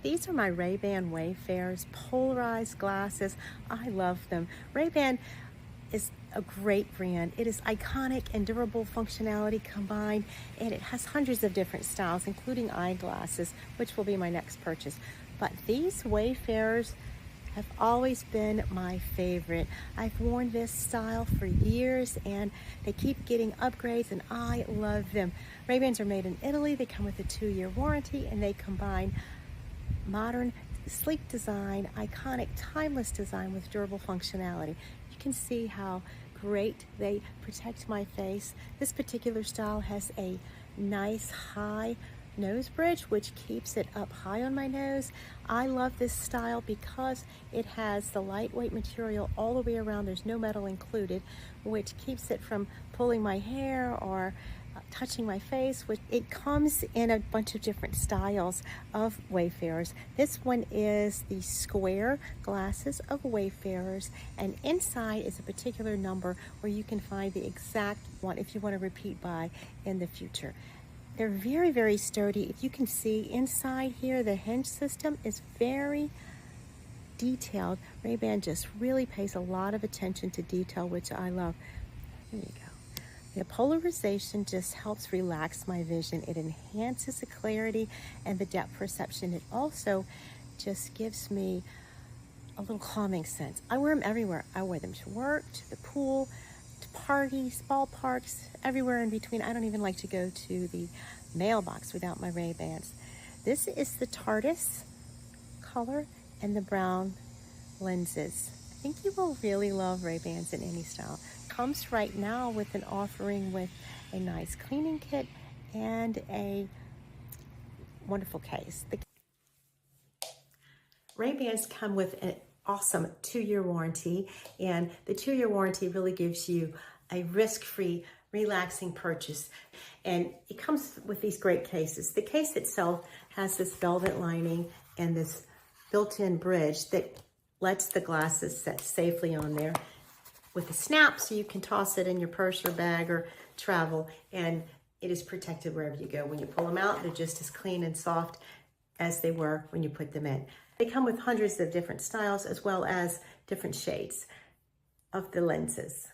These are my Ray-Ban Wayfarers Polarized glasses. I love them. Ray-Ban is a great brand. It is iconic and durable functionality combined, and it has hundreds of different styles, including eyeglasses, which will be my next purchase. But these Wayfarers have always been my favorite. I've worn this style for years and they keep getting upgrades and I love them. Ray-Bans are made in Italy. They come with a 2-year warranty and they combine modern, sleek design, iconic, timeless design with durable functionality. You can see how great they protect my face. This particular style has a nice high nose bridge, which keeps it up high on my nose. I love this style because it has the lightweight material all the way around. There's no metal included, which keeps it from pulling my hair or touching my face. It comes in a bunch of different styles of Wayfarers. This one is the square glasses of Wayfarers, and inside is a particular number where you can find the exact one if you want to repeat buy in the future. They're very, very sturdy. If you can see inside here, the hinge system is very detailed. Ray-Ban just really pays a lot of attention to detail, which I love. Here you go. The polarization just helps relax my vision. It enhances the clarity and the depth perception. It also just gives me a little calming sense. I wear them everywhere. I wear them to work, to the pool, to parties, ballparks, everywhere in between. I don't even like to go to the mailbox without my Ray-Bans. This is the TARDIS color and the brown lenses. I think you will really love Ray-Bans in any style. Comes right now with an offering with a nice cleaning kit and a wonderful case. The Ray-Bans come with an awesome 2-year warranty, and the 2-year warranty really gives you a risk-free, relaxing purchase. And it comes with these great cases. The case itself has this velvet lining and this built-in bridge that lets the glasses set safely on there with a snap so you can toss it in your purse or bag or travel, and it is protected wherever you go. When you pull them out, they're just as clean and soft as they were when you put them in. They come with hundreds of different styles as well as different shades of the lenses.